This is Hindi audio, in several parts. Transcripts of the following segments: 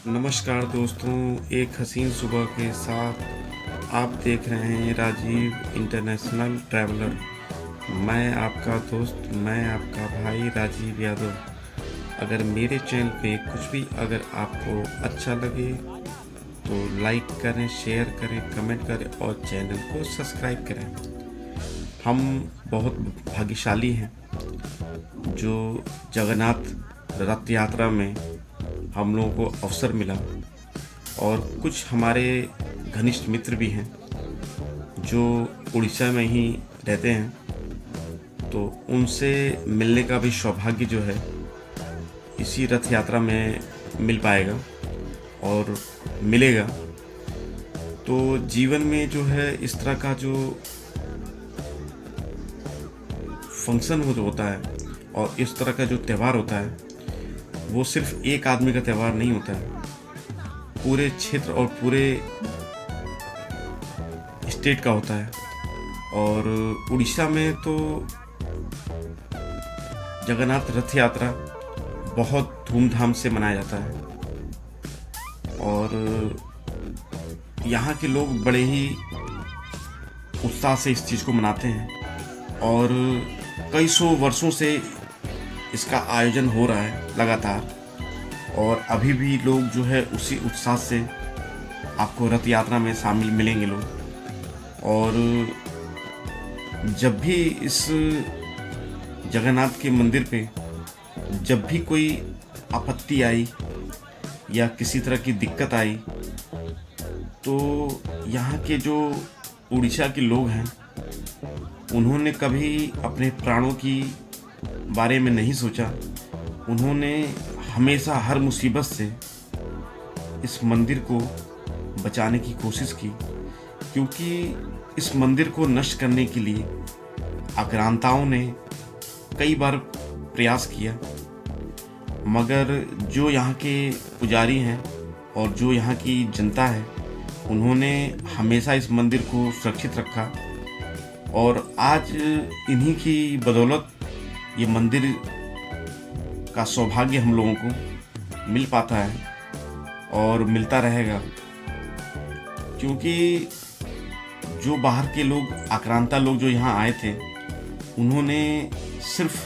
नमस्कार दोस्तों, एक हसीन सुबह के साथ आप देख रहे हैं राजीव इंटरनेशनल ट्रैवलर। मैं आपका दोस्त, मैं आपका भाई राजीव यादव। अगर मेरे चैनल पे कुछ भी अगर आपको अच्छा लगे तो लाइक करें, शेयर करें, कमेंट करें और चैनल को सब्सक्राइब करें। हम बहुत भाग्यशाली हैं जो जगन्नाथ रथ यात्रा में हम लोगों को अवसर मिला, और कुछ हमारे घनिष्ठ मित्र भी हैं जो उड़ीसा में ही रहते हैं, तो उनसे मिलने का भी सौभाग्य जो है इसी रथ यात्रा में मिल पाएगा और मिलेगा। तो जीवन में जो है इस तरह का जो फंक्शन होता है और इस तरह का जो त्यौहार होता है वो सिर्फ एक आदमी का त्यौहार नहीं होता है, पूरे क्षेत्र और पूरे स्टेट का होता है। और उड़ीसा में तो जगन्नाथ रथ यात्रा बहुत धूमधाम से मनाया जाता है और यहाँ के लोग बड़े ही उत्साह से इस चीज़ को मनाते हैं और कई सौ वर्षों से इसका आयोजन हो रहा है लगातार, और अभी भी लोग जो है उसी उत्साह से आपको रथ यात्रा में शामिल मिलेंगे लोग। और जब भी इस जगन्नाथ के मंदिर पे जब भी कोई आपत्ति आई या किसी तरह की दिक्कत आई, तो यहाँ के जो उड़ीसा के लोग हैं उन्होंने कभी अपने प्राणों की बारे में नहीं सोचा। उन्होंने हमेशा हर मुसीबत से इस मंदिर को बचाने की कोशिश की, क्योंकि इस मंदिर को नष्ट करने के लिए आक्रांताओं ने कई बार प्रयास किया, मगर जो यहाँ के पुजारी हैं और जो यहाँ की जनता है उन्होंने हमेशा इस मंदिर को सुरक्षित रखा। और आज इन्हीं की बदौलत ये मंदिर का सौभाग्य हम लोगों को मिल पाता है और मिलता रहेगा, क्योंकि जो बाहर के लोग, आक्रांता लोग जो यहाँ आए थे, उन्होंने सिर्फ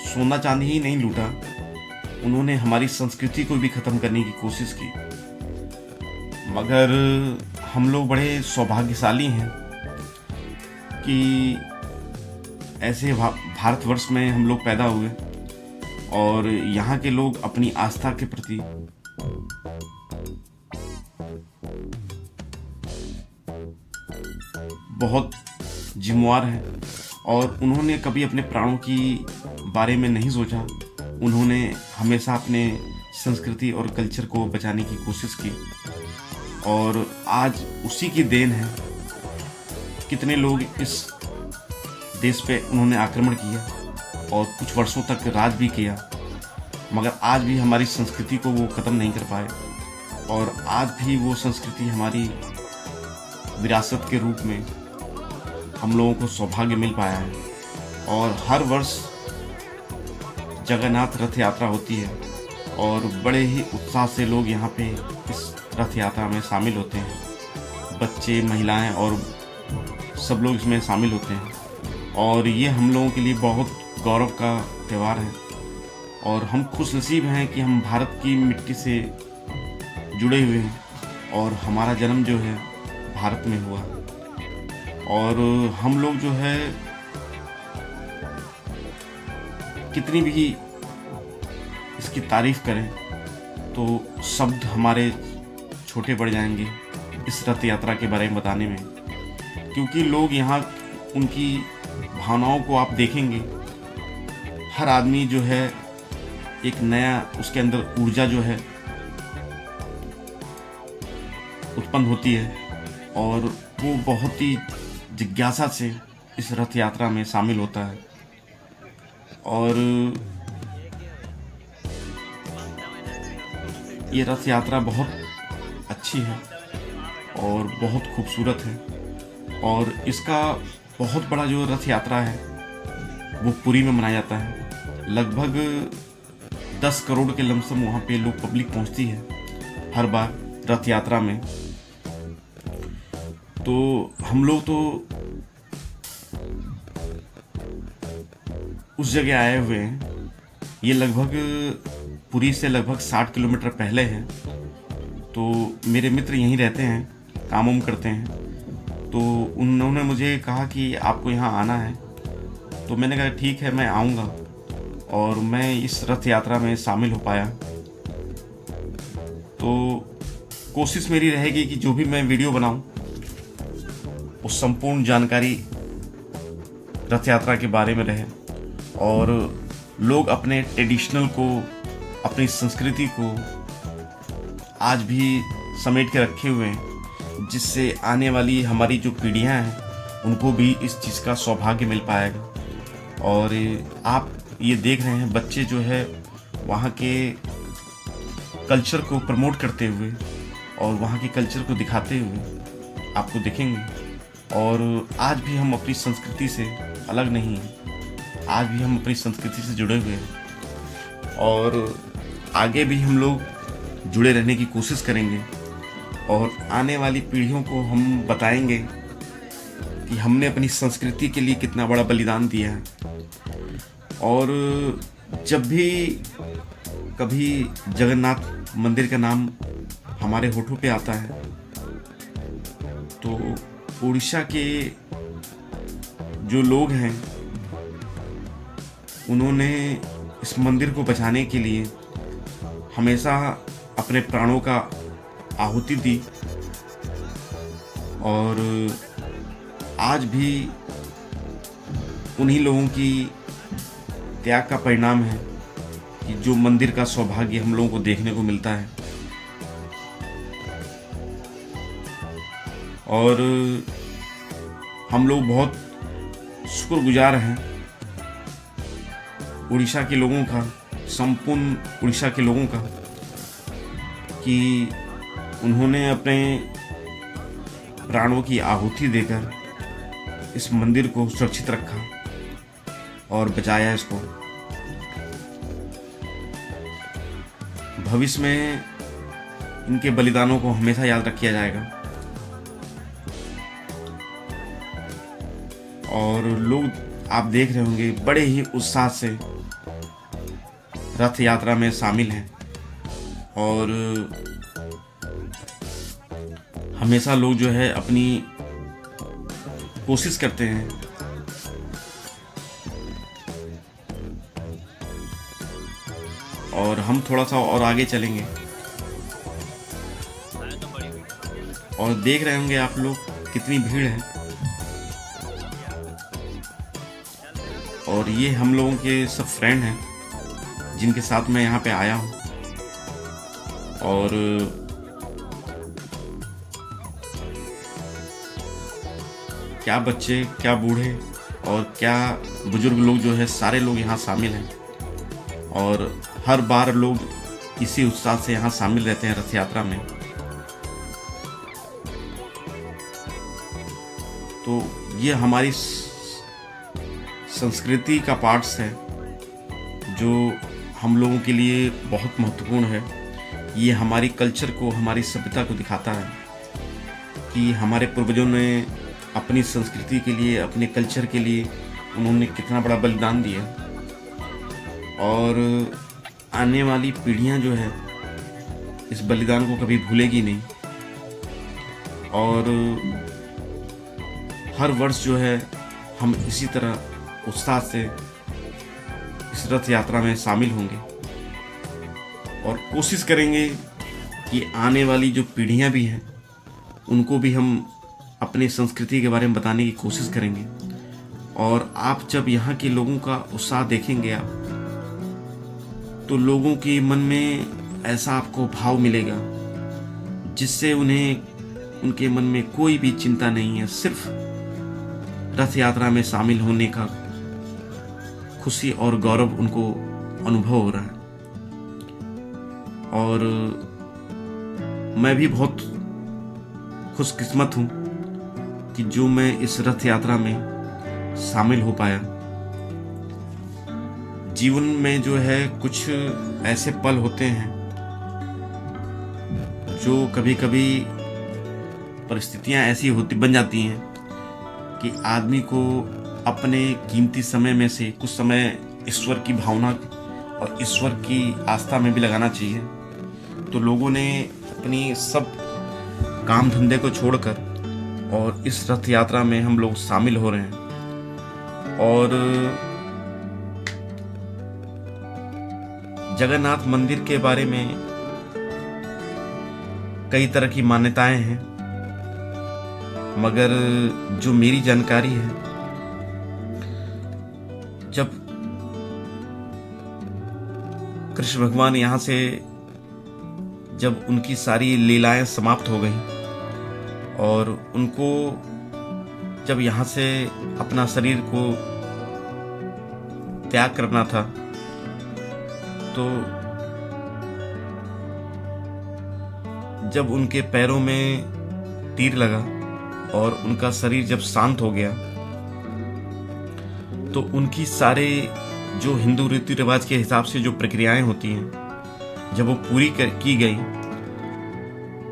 सोना चांदी ही नहीं लूटा, उन्होंने हमारी संस्कृति को भी ख़त्म करने की कोशिश की। मगर हम लोग बड़े सौभाग्यशाली हैं कि ऐसे भारतवर्ष में हम लोग पैदा हुए और यहाँ के लोग अपनी आस्था के प्रति बहुत जिम्मेवार हैं और उन्होंने कभी अपने प्राणों की बारे में नहीं सोचा। उन्होंने हमेशा अपने संस्कृति और कल्चर को बचाने की कोशिश की और आज उसी की देन है। कितने लोग इस देश पे उन्होंने आक्रमण किया और कुछ वर्षों तक राज भी किया, मगर आज भी हमारी संस्कृति को वो ख़त्म नहीं कर पाए और आज भी वो संस्कृति हमारी विरासत के रूप में हम लोगों को सौभाग्य मिल पाया है। और हर वर्ष जगन्नाथ रथ यात्रा होती है और बड़े ही उत्साह से लोग यहाँ पे इस रथ यात्रा में शामिल होते हैं। बच्चे, महिलाएं और सब लोग इसमें शामिल होते हैं और ये हम लोगों के लिए बहुत गौरव का त्यौहार है। और हम खुशनसीब हैं कि हम भारत की मिट्टी से जुड़े हुए हैं और हमारा जन्म जो है भारत में हुआ। और हम लोग जो है कितनी भी इसकी तारीफ करें तो शब्द हमारे छोटे पड़ जाएंगे इस रथ यात्रा के बारे में बताने में, क्योंकि लोग यहाँ उनकी भावनाओं को आप देखेंगे। हर आदमी जो है एक नया, उसके अंदर ऊर्जा जो है उत्पन्न होती है और वो बहुत ही जिज्ञासा से इस रथ यात्रा में शामिल होता है। और ये रथ यात्रा बहुत अच्छी है और बहुत खूबसूरत है। और इसका बहुत बड़ा जो रथ यात्रा है वो पुरी में मनाया जाता है। लगभग 10 करोड़ के लमसम वहाँ पे लोग पब्लिक पहुँचती है हर बार रथ यात्रा में। तो हम लोग तो उस जगह आए हुए हैं। ये लगभग पुरी से लगभग 60 किलोमीटर पहले है। तो मेरे मित्र यहीं रहते हैं, काम वाम करते हैं। तो उन्होंने मुझे कहा कि आपको यहाँ आना है। तो मैंने कहा ठीक है, मैं आऊँगा। और मैं इस रथ यात्रा में शामिल हो पाया। तो कोशिश मेरी रहेगी कि जो भी मैं वीडियो बनाऊं, वो संपूर्ण जानकारी रथ यात्रा के बारे में रहे और लोग अपने ट्रेडिशनल को, अपनी संस्कृति को आज भी समेट के रखे हुए हैं, जिससे आने वाली हमारी जो पीढ़ियां हैं उनको भी इस चीज़ का सौभाग्य मिल पाएगा। और आप ये देख रहे हैं बच्चे जो है वहाँ के कल्चर को प्रमोट करते हुए और वहाँ के कल्चर को दिखाते हुए आपको दिखेंगे। और आज भी हम अपनी संस्कृति से अलग नहीं हैं, आज भी हम अपनी संस्कृति से जुड़े हुए हैं और आगे भी हम लोग जुड़े रहने की कोशिश करेंगे। और आने वाली पीढ़ियों को हम बताएंगे कि हमने अपनी संस्कृति के लिए कितना बड़ा बलिदान दिया है। और जब भी कभी जगन्नाथ मंदिर का नाम हमारे होठों पे आता है तो उड़ीसा के जो लोग हैं उन्होंने इस मंदिर को बचाने के लिए हमेशा अपने प्राणों का आहुति दी। और आज भी उन्हीं लोगों की त्याग का परिणाम है कि जो मंदिर का सौभाग्य हम लोगों को देखने को मिलता है। और हम लोग बहुत शुक्रगुजार हैं उड़ीसा के लोगों का, संपूर्ण उड़ीसा के लोगों का, कि उन्होंने अपने प्राणों की आहुति देकर इस मंदिर को सुरक्षित रखा और बचाया इसको। भविष्य में इनके बलिदानों को हमेशा याद रखा जाएगा। और लोग आप देख रहे होंगे बड़े ही उत्साह से रथ यात्रा में शामिल हैं और हमेशा लोग जो है अपनी कोशिश करते हैं और हम थोड़ा सा और आगे चलेंगे और देख रहे होंगे आप लोग कितनी भीड़ है। और ये हम लोगों के सब फ्रेंड हैं जिनके साथ मैं यहाँ पे आया हूँ। और क्या बच्चे, क्या बूढ़े और क्या बुजुर्ग लोग जो है सारे लोग यहाँ शामिल हैं। और हर बार लोग इसी उत्साह से यहाँ शामिल रहते हैं रथ यात्रा में। तो ये हमारी संस्कृति का पार्ट्स है जो हम लोगों के लिए बहुत महत्वपूर्ण है। ये हमारी कल्चर को, हमारी सभ्यता को दिखाता है कि हमारे पूर्वजों ने अपनी संस्कृति के लिए, अपने कल्चर के लिए उन्होंने कितना बड़ा बलिदान दिया। और आने वाली पीढ़ियां जो है इस बलिदान को कभी भूलेगी नहीं। और हर वर्ष जो है हम इसी तरह उत्साह से इस रथ यात्रा में शामिल होंगे और कोशिश करेंगे कि आने वाली जो पीढ़ियां भी हैं उनको भी हम अपनी संस्कृति के बारे में बताने की कोशिश करेंगे। और आप जब यहाँ के लोगों का उत्साह देखेंगे आप, तो लोगों के मन में ऐसा आपको भाव मिलेगा जिससे उनके मन में कोई भी चिंता नहीं है। सिर्फ रथ यात्रा में शामिल होने का खुशी और गौरव उनको अनुभव हो रहा है। और मैं भी बहुत खुशकिस्मत हूँ कि जो मैं इस रथ यात्रा में शामिल हो पाया। जीवन में जो है कुछ ऐसे पल होते हैं जो कभी कभी परिस्थितियां ऐसी होती बन जाती हैं कि आदमी को अपने कीमती समय में से कुछ समय ईश्वर की भावना और ईश्वर की आस्था में भी लगाना चाहिए। तो लोगों ने अपनी सब काम धंधे को छोड़कर और इस रथ यात्रा में हम लोग शामिल हो रहे हैं। और जगन्नाथ मंदिर के बारे में कई तरह की मान्यताएं हैं, मगर जो मेरी जानकारी है, जब कृष्ण भगवान यहाँ से जब उनकी सारी लीलाएं समाप्त हो गई और उनको जब यहाँ से अपना शरीर को त्याग करना था, तो जब उनके पैरों में तीर लगा और उनका शरीर जब शांत हो गया, तो उनकी सारे जो हिंदू रीति रिवाज के हिसाब से जो प्रक्रियाएं होती हैं, जब वो पूरी की गई,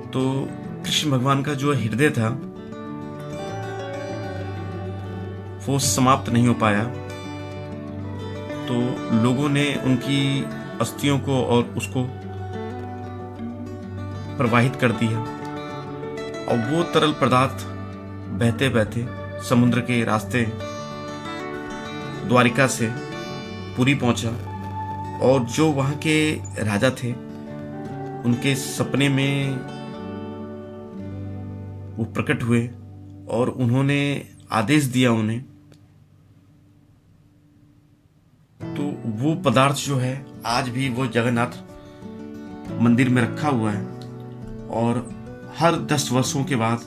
तो कृष्ण भगवान का जो हृदय था वो समाप्त नहीं हो पाया। तो लोगों ने उनकी अस्थियों को और उसको प्रवाहित कर दिया और वो तरल पदार्थ बहते बहते समुद्र के रास्ते द्वारिका से पुरी पहुंचा। और जो वहाँ के राजा थे, उनके सपने में वो प्रकट हुए और उन्होंने आदेश दिया उन्हें। तो वो पदार्थ जो है आज भी वो जगन्नाथ मंदिर में रखा हुआ है और हर 10 वर्षों के बाद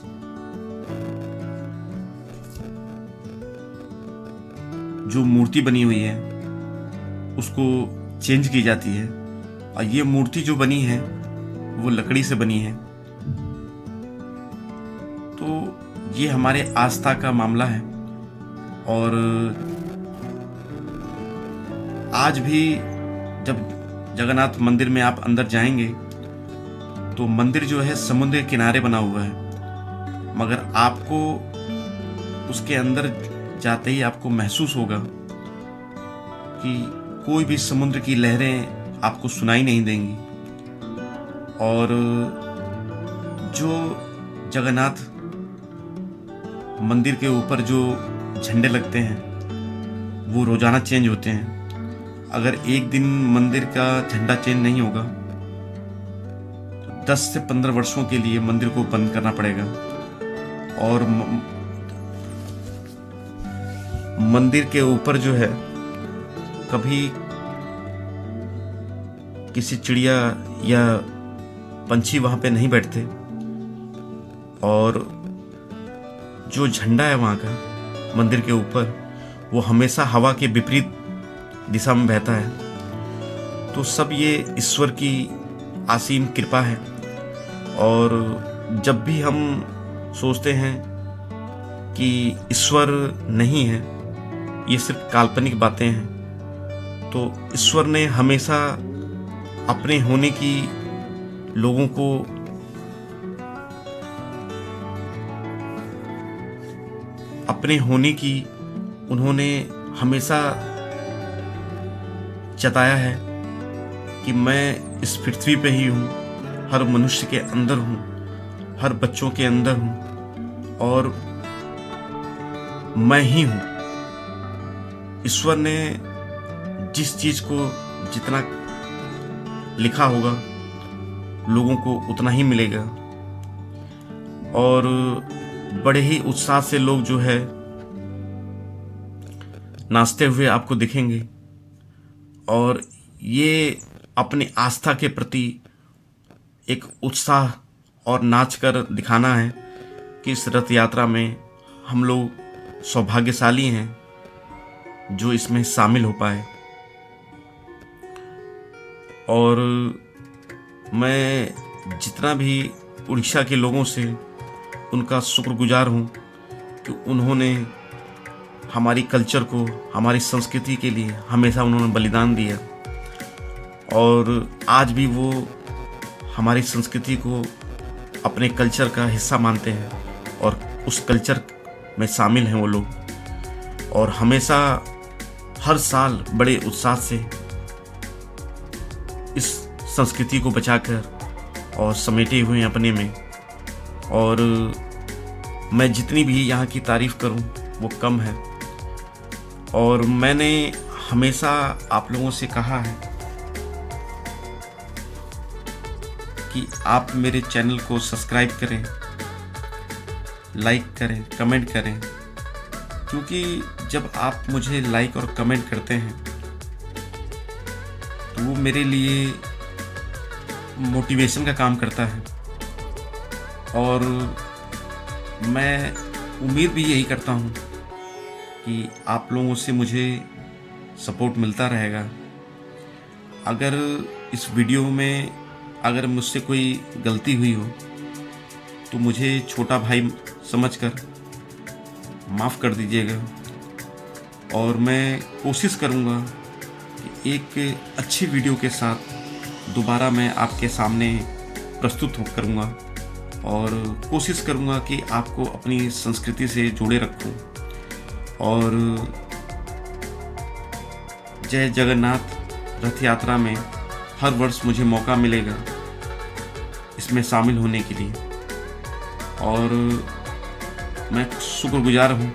जो मूर्ति बनी हुई है उसको चेंज की जाती है। और ये मूर्ति जो बनी है वो लकड़ी से बनी है। तो ये हमारे आस्था का मामला है। और आज भी जब जगन्नाथ मंदिर में आप अंदर जाएंगे तो मंदिर जो है समुद्र के किनारे बना हुआ है, मगर आपको उसके अंदर जाते ही आपको महसूस होगा कि कोई भी समुद्र की लहरें आपको सुनाई नहीं देंगी। और जो जगन्नाथ मंदिर के ऊपर जो झंडे लगते हैं वो रोजाना चेंज होते हैं। अगर एक दिन मंदिर का झंडा चेंज नहीं होगा तो 10 से 15 वर्षों के लिए मंदिर को बंद करना पड़ेगा। और मंदिर के ऊपर जो है कभी किसी चिड़िया या पंछी वहां पे नहीं बैठते। और जो झंडा है वहां का मंदिर के ऊपर, वो हमेशा हवा के विपरीत दिशा में बहता है। तो सब ये ईश्वर की असीम कृपा है। और जब भी हम सोचते हैं कि ईश्वर नहीं है, ये सिर्फ काल्पनिक बातें हैं, तो ईश्वर ने हमेशा अपने होने की लोगों को अपने होने की उन्होंने हमेशा जताया है कि मैं इस पृथ्वी पे ही हूँ, हर मनुष्य के अंदर हूँ, हर बच्चों के अंदर हूँ और मैं ही हूँ। ईश्वर ने जिस चीज को जितना लिखा होगा लोगों को उतना ही मिलेगा। और बड़े ही उत्साह से लोग जो है नाचते हुए आपको दिखेंगे। और ये अपनी आस्था के प्रति एक उत्साह और नाच कर दिखाना है कि इस रथ यात्रा में हम लोग सौभाग्यशाली हैं जो इसमें शामिल हो पाए। और मैं जितना भी उड़ीसा के लोगों से उनका शुक्रगुजार हूँ कि उन्होंने हमारी कल्चर को, हमारी संस्कृति के लिए हमेशा उन्होंने बलिदान दिया। और आज भी वो हमारी संस्कृति को अपने कल्चर का हिस्सा मानते हैं और उस कल्चर में शामिल हैं वो लोग, और हमेशा हर साल बड़े उत्साह से इस संस्कृति को बचाकर और समेटे हुए हैं अपने में। और मैं जितनी भी यहाँ की तारीफ़ करूँ वो कम है। और मैंने हमेशा आप लोगों से कहा है कि आप मेरे चैनल को सब्सक्राइब करें, लाइक करें, कमेंट करें, क्योंकि जब आप मुझे लाइक और कमेंट करते हैं तो वो मेरे लिए मोटिवेशन का काम करता है। और मैं उम्मीद भी यही करता हूँ कि आप लोगों से मुझे सपोर्ट मिलता रहेगा। अगर इस वीडियो में अगर मुझसे कोई गलती हुई हो तो मुझे छोटा भाई समझकर माफ़ कर दीजिएगा, और मैं कोशिश करूँगा कि एक अच्छी वीडियो के साथ दोबारा मैं आपके सामने प्रस्तुत करूँगा, और कोशिश करूँगा कि आपको अपनी संस्कृति से जोड़े रखूँ। और जय जगन्नाथ रथ यात्रा में हर वर्ष मुझे मौका मिलेगा इसमें शामिल होने के लिए, और मैं शुक्रगुजार हूँ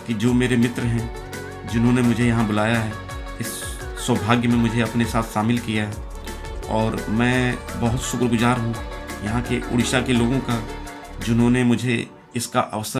कि जो मेरे मित्र हैं जिन्होंने मुझे यहाँ बुलाया है, इस सौभाग्य में मुझे अपने साथ शामिल किया है। और मैं बहुत शुक्रगुजार हूँ यहाँ के उड़ीसा के लोगों का, जिन्होंने मुझे इसका अवसर